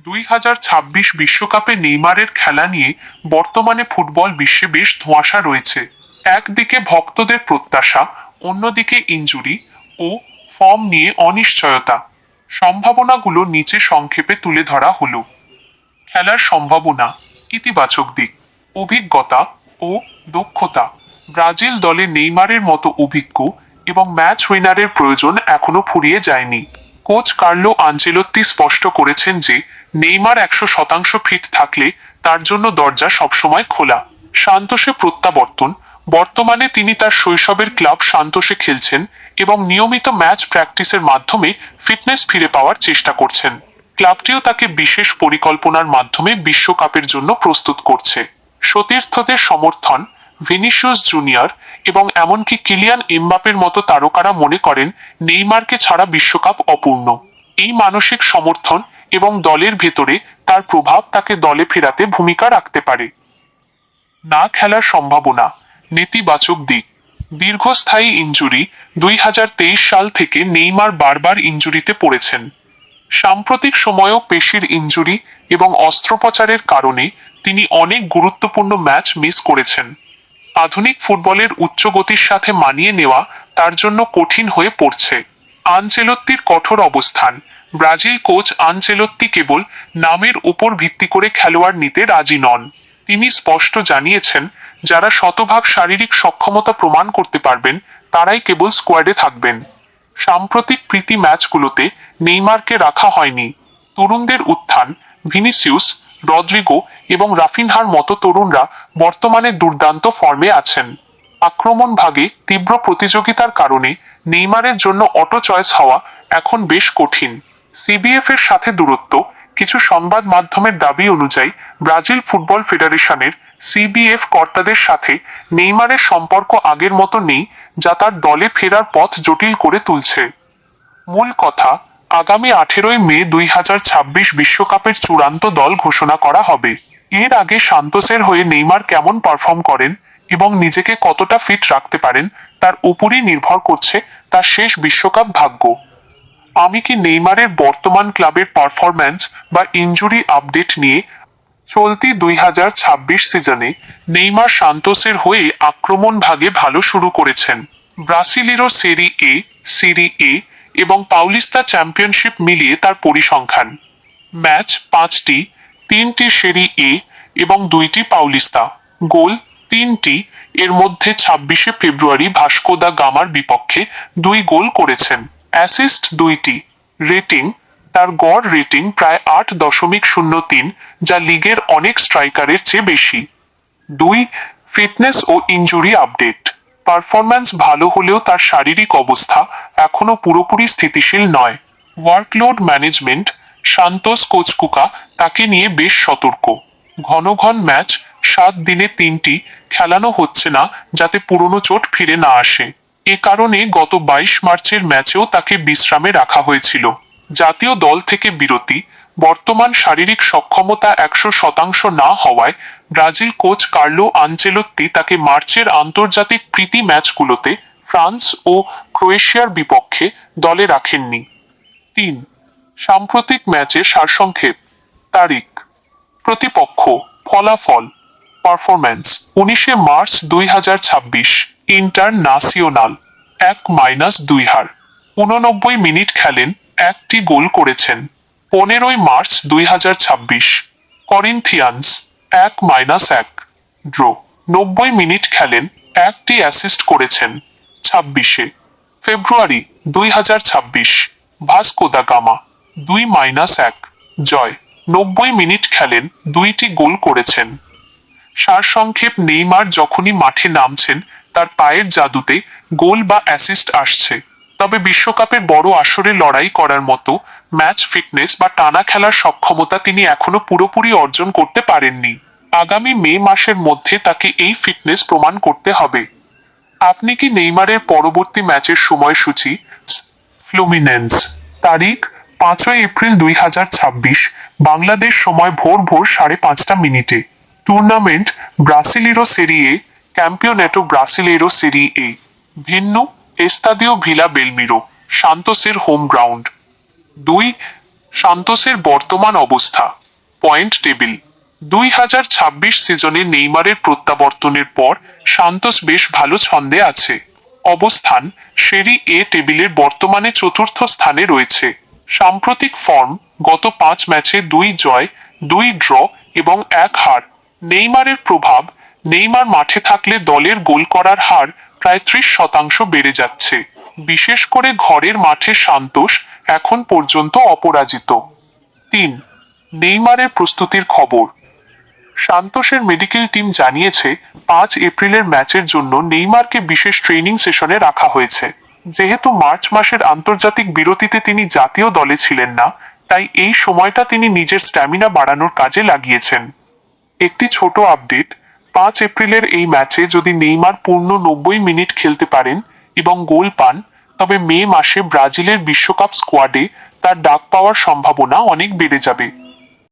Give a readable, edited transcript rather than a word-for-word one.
2026 বিশ্বকাপে নেইমারের খেলা নিয়ে বর্তমানে ফুটবল বিশ্বে বেশ ধোঁয়াশা রয়েছে। একদিকে ভক্তদের প্রত্যাশা, অন্যদিকে ইনজুরি ও ফর্ম নিয়ে অনিশ্চয়তা। সম্ভাবনাগুলো নিচে সংক্ষেপে তুলে ধরা হলো। খেলার সম্ভাবনা, ইতিবাচক দিক, অভিজ্ঞতা ও দক্ষতা। ব্রাজিল দলে নেইমারের মতো অভিজ্ঞ এবং ম্যাচ উইনারের প্রয়োজন এখনো ফুরিয়ে যায়নি। কোচ কার্লো আনচেলত্তি স্পষ্ট করেছেন যে নেইমার 100% ফিট থাকলে তার জন্য দরজা সবসময় খোলা। সান্তোসে প্রত্যাবর্তন, বর্তমানে তিনি তার শৈশবের ক্লাব সান্তোসে খেলছেন এবং নিয়মিত ম্যাচ প্র্যাকটিসের মাধ্যমে ফিটনেস ফিরে পাওয়ার চেষ্টা করছেন। ক্লাবটিও তাকে বিশেষ পরিকল্পনার মাধ্যমে বিশ্বকাপের জন্য প্রস্তুত করছে। সতীর্থদের সমর্থন, ভিনিসিয়াস জুনিয়র এবং এমনকি কিলিয়ান এমবাপের মতো তারকারা মনে করেন নেইমারকে ছাড়া বিশ্বকাপ অপূর্ণ। এই মানসিক সমর্থন এবং দলের ভেতরে তার প্রভাব তাকে দলে ফেরাতে ভূমিকা রাখতে পারে। না খেলার সম্ভাবনা, নেতিবাচক দিক। দীর্ঘস্থায়ী ইনজুরি, 2023 সাল থেকে নেইমার বারবার ইনজুরিতে পড়েছেন। সাম্প্রতিক সময়েও পেশির ইনজুরি এবং অস্ত্রোপচারের কারণে তিনি অনেক গুরুত্বপূর্ণ ম্যাচ মিস করেছেন। আধুনিক ফুটবলের উচ্চগতির সাথে মানিয়ে নেওয়া তার জন্য কঠিন হয়ে পড়ছে। আনচেলত্তির কঠোর অবস্থান, ব্রাজিল কোচ আনচেলত্তি কেবল নামের উপর ভিত্তি করে খেলোয়াড় নিতে রাজি নন। তিনি স্পষ্ট জানিয়েছেন, যারা শতভাগ শারীরিক সক্ষমতা প্রমাণ করতে পারবেন তারাই কেবল স্কোয়াডে থাকবেন। সাম্প্রতিক প্রীতি ম্যাচগুলোতে নেইমারকে রাখা হয়নি। তরুণদের উত্থান, ভিনিসিয়াস, রদ্রিগো এবং রাফিনহার মতো তরুণরা বর্তমানে দুর্দান্ত ফর্মে আছেন। আক্রমণ ভাগে তীব্র প্রতিযোগিতার কারণে নেইমারের জন্য অটো চয়েস হওয়া এখন বেশ কঠিন। সিবিএফ এর সাথে দূরত্ব, কিছু সংবাদ মাধ্যমের দাবি অনুযায়ী ব্রাজিল ফুটবল ফেডারেশনের সিবিএফ কর্তাদের সাথে নেইমারের সম্পর্ক আগের মতো নেই, যা তার দলে ফেরার পথ জটিল করে তুলছে। মূল কথা, আগামী 18 মে 2026 বিশ্বকাপের চূড়ান্ত দল ঘোষণা করা হবে। এর আগে সান্তোসের হয়ে নেইমার কেমন পারফর্ম করেন এবং নিজেকে কতটা ফিট রাখতে পারেন তার উপরই নির্ভর করছে তার শেষ বিশ্বকাপ ভাগ্য। আমি কি নেইমারের বর্তমান ক্লাবের পারফরম্যান্স বা ইনজুরি আপডেট নিয়ে চলতি 2026 সিজনে নেইমার সান্তোসের হয়ে আক্রমণ ভাগে ভালো শুরু করেছেন। ব্রাসিলিরো সেরি এ এবং পাউলিস্তা চ্যাম্পিয়নশিপ মিলিয়ে তার পরিসংখ্যান: ম্যাচ 5টি, 3টি সেরি এ এবং 2টি পাউলিস্তা। গোল 3টি, এর মধ্যে 26 ফেব্রুয়ারি ভাস্কো দা গামার বিপক্ষে 2 গোল করেছেন। অ্যাসিস্ট 2টি। রেটিং, তার গড় রেটিং প্রায় 8.03, যা লিগের অনেক স্ট্রাইকারের চেয়ে বেশি। 2. ফিটনেস ও ইনজুরি আপডেট। পারফরম্যান্স ভালো হলেও তার শারীরিক অবস্থা এখনো পুরোপুরি স্থিতিশীল নয়। ওয়ার্কলোড ম্যানেজমেন্ট, সান্তোস কোচ কুকা তাকে নিয়ে বেশ সতর্ক। ঘন ঘন ম্যাচ, 7 দিনে 3টি খেলানো হচ্ছে না যাতে পুরনো চোট ফিরে না আসে। এ কারণে গত 22 মার্চের ম্যাচেও তাকে বিশ্রামে রাখা হয়েছিল। জাতীয় দল থেকে বিরতি, বর্তমান শারীরিক সক্ষমতা 100% না হওয়ায় ব্রাজিল কোচ কার্লো আনচেলত্তি তাকে মার্চের আন্তর্জাতিক প্রীতি ম্যাচগুলোতে ফ্রান্স ও ক্রোয়েশিয়ার বিপক্ষে দলে রাখেননি। 3. সাম্প্রতিক ম্যাচের সারসংক্ষেপ। তারিখ, প্রতিপক্ষ, ফলাফল, পারফরম্যান্স: 19 মার্চ 2026 ইন্টারন্যাশনাল 1-2 হার। 89 মিনিট খেলেন, 1টি গোল করেছেন। 15 মার্চ 2026 করিন্থিয়ান্স 1-1 ড্র। 90 মিনিট খেলেন, 1টি অ্যাসিস্ট করেছেন। 26 ফেব্রুয়ারি 2026 ভাস্কো দা গামা 2-1 জয়। 90 মিনিট খেলেন, 2টি গোল করেছেন। সারসংক্ষেপ: নেইমার যখনই মাঠে নামছেন তার পায়ের জাদুতে গোল বা অ্যাসিস্ট আসছে, তবে বিশ্বকাপের বড় আসরে লড়াই করার মতো ম্যাচ ফিটনেস বা টানা খেলার সক্ষমতা তিনি এখনো পুরোপুরি অর্জন করতে পারেননি। আগামী মে মাসের মধ্যে তাকে এই ফিটনেস প্রমাণ করতে হবে। আপনি কি নেইমারের পরবর্তী ম্যাচের সময়সূচি? ফ্লুমিনেন্স, তারিখ 5 এপ্রিল 2026 বাংলাদেশ সময় ভোর 5:30 টুর্নামেন্ট ব্রাসিলিরো সেরি এ, Campeonato Brasileiro Serie A. Venue Estadio Vila Belmiro, সান্তোসের হোম গ্রাউন্ড। 2. সান্তোসের বর্তমান অবস্থা। Point table. 2026 সিজনে নেইমারের প্রত্যাবর্তনের পর সান্তোস বেশ ভালো ছন্দে আছে। অবস্থান সেরি এ টেবিলের বর্তমানে চতুর্থ স্থানে রয়েছে। সাম্প্রতিক ফর্ম গত 5 ম্যাচে 2 জয়, 2 ড্র এবং 1 হার। নেইমারের প্রভাব, নেইমার মাঠে থাকলে দলের গোল করার হার প্রায় 30% বেড়ে যাচ্ছে। বিশেষ করে ঘরের মাঠে সান্তোস এখন পর্যন্ত অপরাজিত। 3. নেইমারের প্রস্তুতির খবর। সান্তোসের মেডিকেল টিম জানিয়েছে 5 এপ্রিলের ম্যাচের জন্য নেইমারকে বিশেষ ট্রেনিং সেশনে রাখা হয়েছে। যেহেতু মার্চ মাসের আন্তর্জাতিক বিরতিতে তিনি জাতীয় দলে ছিলেন না, তাই এই সময়টা তিনি নিজের স্ট্যামিনা বাড়ানোর কাজে লাগিয়েছেন। একটি ছোট আপডেট, 5 এপ্রিলের এই ম্যাচে যদি নেইমার পূর্ণ 90 মিনিট খেলতে পারেন এবং গোল পান, তবে মে মাসে ব্রাজিলের বিশ্বকাপ স্কোয়াডে তার ডাক পাওয়ার সম্ভাবনা অনেক বেড়ে যাবে।